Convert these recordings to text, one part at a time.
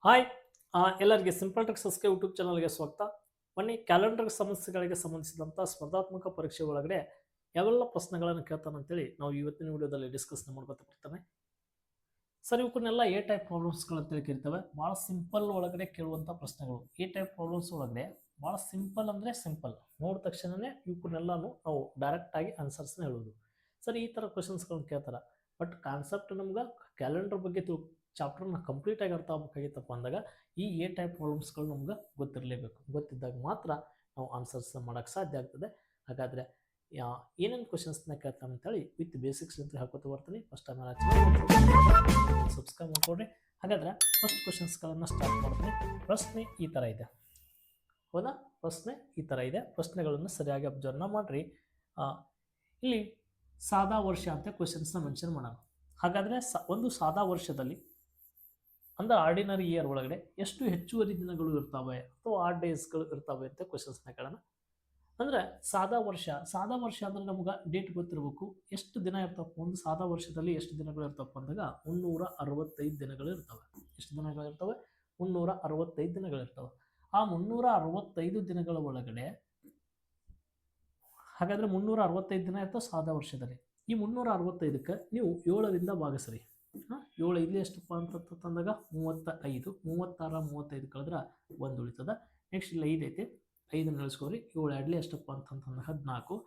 Hi ಎಲ್ಲರಿಗೆ simple ಟ್ರಿಕ್ಸಸ್ಗೆ YouTube ಚಾನಲ್ಗೆ ಸ್ವಾಗತ. ಬನ್ನಿ, ಕ್ಯಾಲೆಂಡರ್ ಸಮಸ್ಯೆಗಳಿಗೆ ಸಂಬಂಧಿಸಿದಂಥ ಸ್ಪರ್ಧಾತ್ಮಕ ಪರೀಕ್ಷೆ ಒಳಗಡೆ ಯಾವೆಲ್ಲ ಪ್ರಶ್ನೆಗಳನ್ನು ಕೇಳ್ತಾನೆ ಅಂತೇಳಿ ನಾವು ಇವತ್ತಿನ ವಿಡಿಯೋದಲ್ಲಿ ಡಿಸ್ಕಸ್ ಮಾಡ್ಕೊತಾ ಬರ್ತಾನೆ. ಸರ್, ಇವಕ್ಕನ್ನೆಲ್ಲ ಎ ಟೈಪ್ ಪ್ರಾಬ್ಲಮ್ಸ್ಗಳು ಅಂತೇಳಿ ಕರಿತವೆ. ಭಾಳ ಸಿಂಪಲ್ ಒಳಗಡೆ ಕೇಳುವಂಥ ಪ್ರಶ್ನೆಗಳು. ಎ ಟೈಪ್ ಪ್ರಾಬ್ಲಮ್ಸ್ ಒಳಗಡೆ ಭಾಳ ಸಿಂಪಲ್ ಅಂದರೆ ಸಿಂಪಲ್, ನೋಡಿದ ತಕ್ಷಣವೇ ಇವಕ್ಕನ್ನೆಲ್ಲನೂ ನಾವು ಡೈರೆಕ್ಟಾಗಿ ಆನ್ಸರ್ಸ್ನ ಹೇಳೋದು. ಸರ್, ಈ ಥರ ಕ್ವಶನ್ಸ್ಗಳನ್ನ ಕೇಳ್ತಾರೆ. ಬಟ್ ಕಾನ್ಸೆಪ್ಟ್ ನಮ್ಗೆ ಕ್ಯಾಲೆಂಡರ್ ಬಗ್ಗೆ ಚಾಪ್ಟರ್ನ ಕಂಪ್ಲೀಟಾಗಿ ಅರ್ಥ ಆಗಬೇಕಾಗಿತ್ತಪ್ಪ ಅಂದಾಗ ಈ ಎ ಟೈಪ್ ಪ್ರಾಬ್ಲಮ್ಸ್ಗಳು ನಮ್ಗೆ ಗೊತ್ತಿರಲೇಬೇಕು. ಗೊತ್ತಿದ್ದಾಗ ಮಾತ್ರ ನಾವು ಆನ್ಸರ್ಸ್ ಮಾಡೋಕ್ಕೆ ಸಾಧ್ಯ ಆಗ್ತದೆ. ಹಾಗಾದರೆ ಏನೇನು ಕ್ವಶನ್ಸ್ನ ಕೇಳ್ತಾನೆ ಅಂತೇಳಿ ವಿತ್ ಬೇಸಿಕ್ಸ್ ಅಂತ ಹಾಕೋತ ಬರ್ತೀನಿ. ಫಸ್ಟ್ ಟೈಮ್ ಸಬ್ಸ್ಕ್ರೈಬ್ ಮಾಡ್ಕೊಡ್ರಿ. ಹಾಗಾದರೆ ಫಸ್ಟ್ ಕ್ವಶನ್ಸ್ಗಳನ್ನು ಸ್ಟಾರ್ಟ್ ಮಾಡ್ತೀನಿ. ಪ್ರಶ್ನೆ ಈ ಥರ ಇದೆ, ಹೌದಾ? ಪ್ರಶ್ನೆ ಈ ಥರ ಇದೆ. ಪ್ರಶ್ನೆಗಳನ್ನು ಸರಿಯಾಗಿ ಅಬ್ಸರ್ವ್ನ ಮಾಡಿರಿ. ಇಲ್ಲಿ ಸಾದಾ ವರ್ಷ ಅಂತ ಕ್ವಶನ್ಸ್ನ ಮೆನ್ಷನ್ ಮಾಡೋಣ. ಹಾಗಾದರೆ ಒಂದು ಸಾದಾ ವರ್ಷದಲ್ಲಿ ಅಂದರೆ ಆರ್ಡಿನರಿ ಇಯರ್ ಒಳಗಡೆ ಎಷ್ಟು ಹೆಚ್ಚುವರಿ ದಿನಗಳು ಇರ್ತವೆ ಅಥವಾ ಆಡ್ ಡೇಸ್ಗಳು ಇರ್ತವೆ ಅಂತ ಕ್ವಶನ್ಸ್ನ ಕೇಳೋಣ. ಅಂದರೆ ಸಾದಾ ವರ್ಷ ಅಂದರೆ ನಮ್ಗೆ ಡೇಟ್ ಗೊತ್ತಿರಬೇಕು. ಎಷ್ಟು ದಿನ ಇರ್ತಪ್ಪ, ಒಂದು ಸಾದಾ ವರ್ಷದಲ್ಲಿ ಎಷ್ಟು ದಿನಗಳು ಇರ್ತಪ್ಪ ಅಂದಾಗ 365 ದಿನಗಳು ಇರ್ತವೆ. ಎಷ್ಟು ದಿನಗಳು ಇರ್ತವೆ? 365 ದಿನಗಳು ಇರ್ತವೆ. ಆ 365 ದಿನಗಳ ಒಳಗಡೆ ಹಾಗಾದರೆ 365 ದಿನ ಇರ್ತವೆ ಸಾದಾ ವರ್ಷದಲ್ಲಿ. ಈ 365ಕ್ಕೆ ನೀವು 7ರಿಂದ ಭಾಗಿಸ್ರಿ. 7 ಇಲ್ಲಿ ಎಷ್ಟಪ್ಪ ಅಂತಂದಾಗ 35. 36 35 ಕಳೆದ್ರೆ 1 ಉಳಿತದ. ನೆಕ್ಸ್ಟ್ ಇಲ್ಲಿ 5 ಐತಿ, 5 ನೆಲೆಸ್ಕೋರಿ. 7 2 ಎಷ್ಟಪ್ಪ ಅಂತಂತಂದ್ರೆ 14.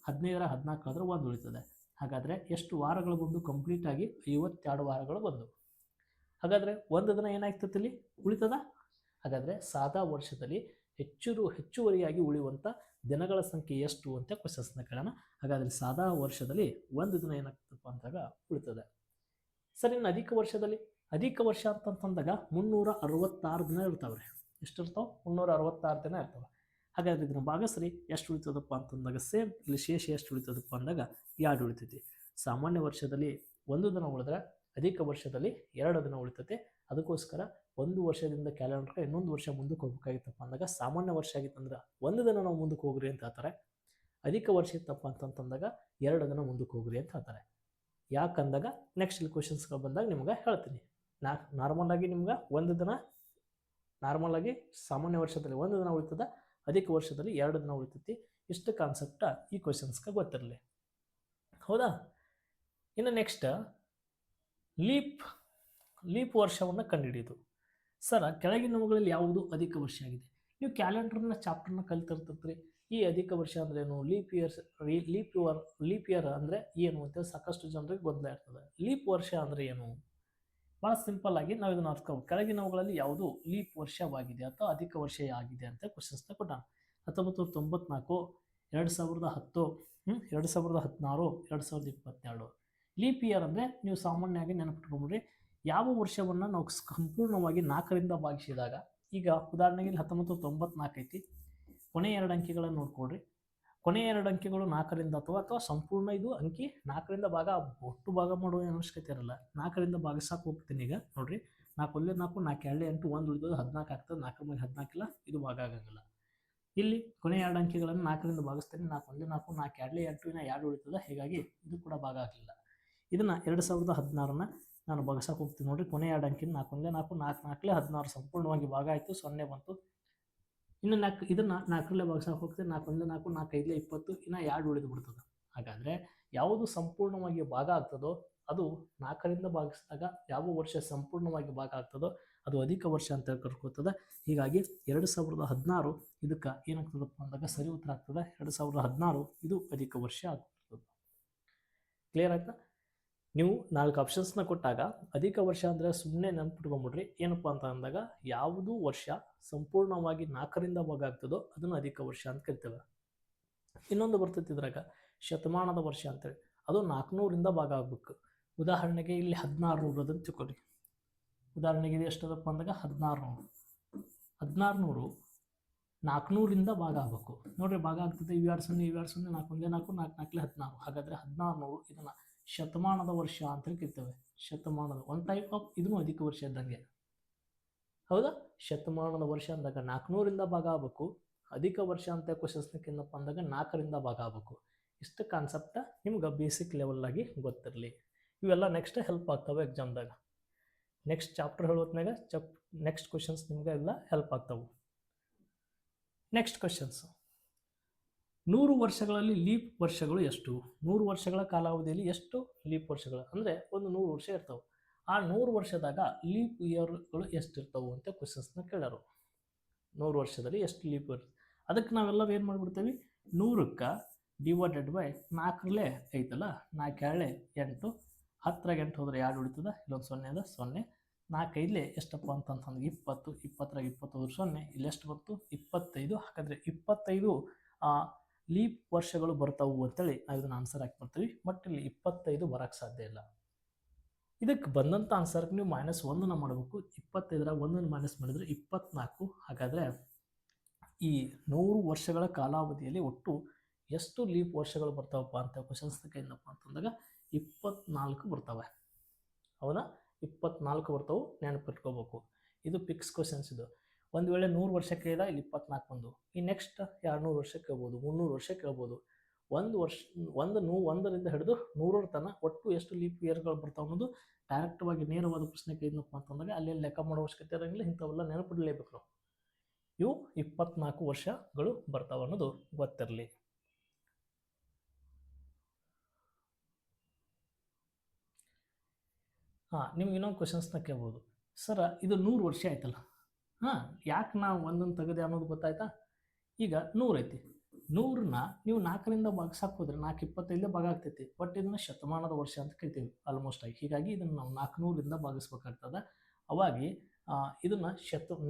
15 14 ಕಳೆದ್ರೆ 1 ಉಳಿತದೆ. ಹಾಗಾದರೆ ಎಷ್ಟು ವಾರಗಳು ಬಂದು ಕಂಪ್ಲೀಟಾಗಿ 52 ವಾರಗಳು ಬಂದು. ಹಾಗಾದರೆ ಒಂದು ದಿನ ಏನಾಗ್ತದೆ ಇಲ್ಲಿ ಉಳಿತದ. ಹಾಗಾದರೆ ಸಾದಾ ವರ್ಷದಲ್ಲಿ ಹೆಚ್ಚುವರಿಯಾಗಿ ಉಳಿಯುವಂಥ ದಿನಗಳ ಸಂಖ್ಯೆ ಎಷ್ಟು ಅಂತ ಕ್ವಶನ್ಸ್ನ ಕೇಳೋಣ. ಹಾಗಾದರೆ ಸಾದಾ ವರ್ಷದಲ್ಲಿ ಒಂದು ದಿನ ಏನಾಗ್ತದಪ್ಪ ಅಂದಾಗ ಉಳಿತದೆ. ಸರಿ, ಇನ್ನು ಅಧಿಕ ವರ್ಷ ಅಂತಂತಂದಾಗ 366 ದಿನ ಇರ್ತಾವೆ. ಎಷ್ಟು ಇರ್ತಾವೆ? 366 ದಿನ ಇರ್ತವೆ. ಹಾಗಾದ್ರೆ ಇದನ್ನು ಭಾಗಸ್ರಿ. ಎಷ್ಟು ಉಳಿತದಪ್ಪ ಅಂತಂದಾಗ ಸೇಮ್ ಇಲ್ಲಿ ಶೇಷ ಎಷ್ಟು ಉಳಿತದಪ್ಪ ಅಂದಾಗ 2 ಉಳಿತೈತಿ. ಸಾಮಾನ್ಯ ವರ್ಷದಲ್ಲಿ 1 ದಿನ ಉಳಿದ್ರೆ ಅಧಿಕ ವರ್ಷದಲ್ಲಿ 2 ದಿನ ಉಳಿತೈತೆ. ಅದಕ್ಕೋಸ್ಕರ ಒಂದು ವರ್ಷದಿಂದ ಕ್ಯಾಲೆಂಡರ್ಗೆ ಇನ್ನೊಂದು ವರ್ಷ ಮುಂದಕ್ಕೆ ಹೋಗ್ಬೇಕಾಗಿತ್ತಪ್ಪ ಅಂದಾಗ ಸಾಮಾನ್ಯ ವರ್ಷ ಆಗಿತ್ತಂದ್ರೆ 1 ದಿನ ನಾವು ಮುಂದಕ್ಕೆ ಹೋಗ್ರಿ ಅಂತ ಹೇಳ್ತಾರೆ. ಅಧಿಕ ವರ್ಷ ಇತ್ತಪ್ಪ ಅಂತಂತಂದಾಗ 2 ದಿನ ಮುಂದಕ್ಕೆ ಹೋಗ್ರಿ ಅಂತ ಹೇಳ್ತಾರೆ. ಯಾಕಂದಾಗ ನೆಕ್ಸ್ಟ್ ಇಲ್ಲಿ ಕ್ವಶನ್ಸ್ಗಳು ಬಂದಾಗ ನಿಮ್ಗೆ ಹೇಳ್ತೀನಿ. ನಾರ್ಮಲಾಗಿ ನಿಮ್ಗೆ ಒಂದು ದಿನ ನಾರ್ಮಲಾಗಿ ಸಾಮಾನ್ಯ ವರ್ಷದಲ್ಲಿ 1 ದಿನ ಉಳಿತದ, ಅಧಿಕ ವರ್ಷದಲ್ಲಿ 2 ದಿನ ಉಳಿತೈತಿ. ಇಷ್ಟು ಕಾನ್ಸೆಪ್ಟ ಈ ಕ್ವಶನ್ಸ್ಗೆ ಗೊತ್ತಿರಲಿ, ಹೌದಾ? ಇನ್ನು ನೆಕ್ಸ್ಟ್ ಲೀಪ್ ವರ್ಷವನ್ನು ಕಂಡುಹಿಡಿಯೋದು. ಸರ್, ಕೆಳಗಿನವುಗಳಲ್ಲಿ ಯಾವುದು ಅಧಿಕ ವರ್ಷ ಆಗಿದೆ? ನೀವು ಕ್ಯಾಲೆಂಡರ್ನ ಚಾಪ್ಟರ್ನ ಕಲಿತಿರ್ತೀರಿ. ಈ ಅಧಿಕ ವರ್ಷ ಅಂದ್ರೆ ಏನು, ಲೀಪ್ ಇಯರ್ ಅಂದರೆ ಏನು ಅಂತ ಸಾಕಷ್ಟು ಜನರಿಗೆ ಗೊಂದಲ ಇರ್ತದೆ. ಲೀಪ್ ವರ್ಷ ಅಂದರೆ ಏನು? ಭಾಳ ಸಿಂಪಲ್ ಆಗಿ ನಾವು ಇದನ್ನು ಅರ್ಥಕೋಬೇಕು. ಕೆಳಗಿನವುಗಳಲ್ಲಿ ಯಾವುದು ಲೀಪ್ ವರ್ಷವಾಗಿದೆ ಅಥವಾ ಅಧಿಕ ವರ್ಷ ಆಗಿದೆ ಅಂತ ಕ್ವಶನ್ಸ್ನ ಕೊಟ್ಟಾನ. 1994, 2010, 2016, 2022. ಲೀಪ್ ಇಯರ್ ಅಂದರೆ ನೀವು ಸಾಮಾನ್ಯವಾಗಿ ನೆನಪಿಟ್ಕೊಂಡ್ಬಿಡ್ರಿ, ಯಾವ ವರ್ಷವನ್ನು ನಾವು ಸಂಪೂರ್ಣವಾಗಿ 4ರಿಂದ ಭಾಗಿಸಿದಾಗ, ಈಗ ಉದಾಹರಣೆಗೆ 1994 ಐತಿ, ಕೊನೆ 2 ಅಂಕಿಗಳನ್ನು ನೋಡ್ಕೊಳ್ರಿ. ಕೊನೆ 2 ಅಂಕಿಗಳು 4ರಿಂದ ಅಥವಾ ಸಂಪೂರ್ಣ ಇದು ಅಂಕಿ 4ರಿಂದ ಒಟ್ಟು ಭಾಗ ಮಾಡುವ ಅವಶ್ಯಕತೆ ಇರಲ್ಲ. 4ರಿಂದ ಭಾಗಿಸಕ್ಕೆ ಹೋಗ್ತೀನಿ. ಈಗ ನೋಡ್ರಿ, 4 1 4, 4 2 8, 1 ಉಳಿದೋದು 14 ಆಗ್ತದೆ. 4 ಮೇಲೆ 14 ಇಲ್ಲ, ಇದು ಭಾಗ ಆಗಂಗಿಲ್ಲ. ಇಲ್ಲಿ ಕೊನೆ 2 ಅಂಕಿಗಳನ್ನು 4ರಿಂದ ಭಾಗಿಸ್ತೀನಿ. 4 1 4, 4 2 8, ಇನ್ನು 2 ಉಳಿತದೆ. ಹೀಗಾಗಿ ಇದು ಕೂಡ ಭಾಗ ಆಗಲಿಲ್ಲ. ಇದನ್ನು 2016ನ ನಾನು ಭಾಗಿಸಕ್ಕೆ ಹೋಗ್ತೀನಿ. ನೋಡ್ರಿ, ಕೊನೆ 2 ಅಂಕಿನ 4 1 4, 4 4 16 ಸಂಪೂರ್ಣವಾಗಿ ಭಾಗ ಆಯಿತು, 0 ಬಂತು. ಇನ್ನು ಇದನ್ನು 4ರಲ್ಲೇ ಭಾಗಿಸಕ್ಕೆ ಹೋಗ್ತೀನಿ. 4 1 4, 4 5 20, ಇನ್ನು 2 ಉಳಿದು ಬಿಡ್ತದೆ. ಹಾಗಾದರೆ ಯಾವುದು ಸಂಪೂರ್ಣವಾಗಿ ಭಾಗ ಆಗ್ತದೋ ಅದು 4ರಿಂದ ಭಾಗಿಸಿದಾಗ ಯಾವ ವರ್ಷ ಸಂಪೂರ್ಣವಾಗಿ ಭಾಗ ಆಗ್ತದೋ ಅದು ಅಧಿಕ ವರ್ಷ ಅಂತ ಕರ್ಕೋತದೆ. ಹೀಗಾಗಿ 2016 ಇದಕ್ಕೆ ಏನಾಗ್ತದಪ್ಪ ಅಂದಾಗ ಸರಿ ಉತ್ತರ ಆಗ್ತದೆ. 2016 ಇದು ಅಧಿಕ ವರ್ಷ ಆಗ್ತದೆ. ಕ್ಲಿಯರ್ ಆಯ್ತಾ? ನೀವು 4 ಆಪ್ಷನ್ಸ್ನ ಕೊಟ್ಟಾಗ ಅಧಿಕ ವರ್ಷ ಅಂದರೆ ಸುಮ್ಮನೆ ನೆನಪಿಟ್ಕೊಂಡ್ಬಿಡ್ರಿ. ಏನಪ್ಪ ಅಂತ ಅಂದಾಗ ಯಾವುದು ವರ್ಷ ಸಂಪೂರ್ಣವಾಗಿ 4ರಿಂದ ಭಾಗ ಆಗ್ತದೋ ಅದನ್ನು ಅಧಿಕ ವರ್ಷ ಅಂತ ಕರಿತೇವೆ. ಇನ್ನೊಂದು ಬರ್ತೈತಿ ಇದ್ರಾಗ ಶತಮಾನದ ವರ್ಷ ಅಂತೇಳಿ, ಅದು 400ರಿಂದ ಭಾಗ ಆಗ್ಬೇಕು. ಉದಾಹರಣೆಗೆ ಇಲ್ಲಿ 1600 ಅಂತ ತಿಳ್ಕೊರಿ. ಉದಾಹರಣೆಗೆ ಇದು ಎಷ್ಟದಪ್ಪ ಅಂದಾಗ 1600 400ರಿಂದ ಭಾಗ ಆಗಬೇಕು. ನೋಡ್ರಿ, ಭಾಗ ಆಗ್ತದೆ. 2 0 2 0 4 1 4, 4 4 16. ಹಾಗಾದರೆ 1600 ಇದನ್ನು ಶತಮಾನದ ವರ್ಷ ಅಂತ ಕರಿತೇವೆ. ಶತಮಾನದ ಒಂದು ಟೈಪ್ ಆಫ್ ಇದನ್ನು ಅಧಿಕ ವರ್ಷ ಇದ್ದಂಗೆ, ಹೌದಾ? ಶತಮಾನದ ವರ್ಷ ಅಂದಾಗ 400ರಿಂದ ಭಾಗ ಆಗಬೇಕು. ಅಧಿಕ ವರ್ಷ ಅಂತ ಕ್ವಶನ್ಸ್ನಕ್ಕೇನಪ್ಪ ಅಂದಾಗ 4ರಿಂದ ಭಾಗ ಆಗಬೇಕು. ಇಷ್ಟು ಕಾನ್ಸೆಪ್ಟ ನಿಮ್ಗೆ ಬೇಸಿಕ್ ಲೆವೆಲ್ ಆಗಿ ಗೊತ್ತಿರಲಿ. ಇವೆಲ್ಲ ನೆಕ್ಸ್ಟ್ ಹೆಲ್ಪ್ ಆಗ್ತವೆ ಎಕ್ಸಾಮ್ದಾಗ. ನೆಕ್ಸ್ಟ್ ಚಾಪ್ಟರ್ ಹೇಳೋತ್ನಾಗ ನೆಕ್ಸ್ಟ್ ಕ್ವಶನ್ಸ್ ನಿಮ್ಗೆ ಎಲ್ಲ ಹೆಲ್ಪ್ ಆಗ್ತಾವೆ. ನೆಕ್ಸ್ಟ್ ಕ್ವಶನ್ಸ್, 100 ವರ್ಷಗಳಲ್ಲಿ ಲೀಪ್ ವರ್ಷಗಳು ಎಷ್ಟು? 100 ವರ್ಷಗಳ ಕಾಲಾವಧಿಯಲ್ಲಿ ಎಷ್ಟು ಲೀಪ್ ವರ್ಷಗಳು? ಅಂದರೆ ಒಂದು 100 ವರ್ಷ ಇರ್ತಾವೆ. ಆ 100 ವರ್ಷದಾಗ ಲೀಪ್ ಇಯರ್ಗಳು ಎಷ್ಟು ಇರ್ತಾವೆ ಅಂತ ಕ್ವಶನ್ಸ್ನ ಕೇಳೋರು. 100 ವರ್ಷದಲ್ಲಿ ಎಷ್ಟು ಲೀಪ್ ಇಯರ್? ಅದಕ್ಕೆ ನಾವೆಲ್ಲ ಏನು ಮಾಡಿಬಿಡ್ತೀವಿ, 100ಕ್ಕೆ ಡಿವೈಡೆಡ್ ಬೈ 4 ಐತಲ್ಲ, 4 2 8, 10 8 ಹೋದ್ರೆ 2 ಉಳಿತದ, ಇಲ್ಲೊಂದು 0 ಅದ, 0 4 5 ಎಷ್ಟಪ್ಪ ಅಂತಂತಂದ್ರೆ 20, 20 20 ಹೋದ್ರೆ 0, ಇಲ್ಲಿ ಎಷ್ಟು ಬಂತು 25. ಹಾಗಾದರೆ 25 ಲೀಪ್ ವರ್ಷಗಳು ಬರ್ತಾವು ಅಂತೇಳಿ ನಾವು ಇದನ್ನು ಆನ್ಸರ್ ಹಾಕ್ಬಿಡ್ತೀವಿ. ಬಟ್ ಇಲ್ಲಿ 25 ಬರೋಕ್ಕೆ ಸಾಧ್ಯ ಇಲ್ಲ. ಇದಕ್ಕೆ ಬಂದಂಥ ಆನ್ಸರ್ಗೆ ನೀವು -1 ಮಾಡಬೇಕು. 25ರಾಗ 1 ಮೈನಸ್ ಮಾಡಿದರೆ 24. ಹಾಗಾದರೆ ಈ 100 ವರ್ಷಗಳ ಕಾಲಾವಧಿಯಲ್ಲಿ ಒಟ್ಟು ಎಷ್ಟು ಲೀಪ್ ವರ್ಷಗಳು ಬರ್ತಾವಪ್ಪ ಅಂತ ಕ್ವಶನ್ಸ್ಗೆ ಏನಪ್ಪ ಅಂತಂದಾಗ 24 ಬರ್ತವೆ. ಹೌದಾ, 24 ಬರ್ತಾವೆ, ನೆನಪಿಟ್ಕೋಬೇಕು. ಇದು ಫಿಕ್ಸ್ ಕ್ವಶನ್ಸ್. ಇದು ಒಂದು ವೇಳೆ 100 ವರ್ಷ ಕೇಳಿದ ಇಲ್ಲಿ 24 ಬಂದು, ಈ ನೆಕ್ಸ್ಟ್ 200 ವರ್ಷ ಕೇಳ್ಬೋದು, 300 ವರ್ಷ ಕೇಳ್ಬೋದು. ಒಂದರಿಂದ ಹಿಡಿದು 100ರ ತನಕ ಒಟ್ಟು ಎಷ್ಟು ಲೀಪ್ ಇಯರ್ಗಳು ಬರ್ತಾವೆ ಅನ್ನೋದು ಡೈರೆಕ್ಟ್ವಾಗಿ ನೇರವಾದ ಪ್ರಶ್ನೆ ಕೇಳಿದ್ನಪ್ಪ ಅಂತಂದಾಗ ಅಲ್ಲಿ ಲೆಕ್ಕ ಮಾಡೋ ಅವಶ್ಯಕತೆ ಇರೋಂಗಿಲ್ಲ. ಇಂಥವೆಲ್ಲ ನೆನಪಿಡಲೇಬೇಕು ನಾವು. ಇವು 24 ವರ್ಷಗಳು ಬರ್ತಾವೆ ಅನ್ನೋದು ಗೊತ್ತಿರಲಿ. ನಿಮ್ಗೆ ಇನ್ನೊಂದು ಕ್ವಶನ್ಸ್ನ ಕೇಳ್ಬೋದು, ಸರ ಇದು 100 ವರ್ಷ ಆಯ್ತಲ್ಲ, ಯಾಕೆ ನಾವು ಒಂದೊಂದು ತೆಗೆದೆ ಅನ್ನೋದು ಗೊತ್ತಾಯ್ತಾ? ಈಗ 100 ಐತಿ, 100ನ್ನ ನೀವು 4ರಿಂದ ಭಾಗಿಸಕ್ಕೆ ಹೋದ್ರೆ 4 25 ಭಾಗ ಆಗ್ತೈತಿ. ಬಟ್ ಇದನ್ನು ಶತಮಾನದ ವರ್ಷ ಅಂತ ಕರಿತೀವಿ ಆಲ್ಮೋಸ್ಟ್ ಆಗಿ. ಹೀಗಾಗಿ ಇದನ್ನು ನಾವು 400ರಿಂದ ಭಾಗಿಸ್ಬೇಕಾಗ್ತದೆ. ಅವಾಗಿ ಇದನ್ನು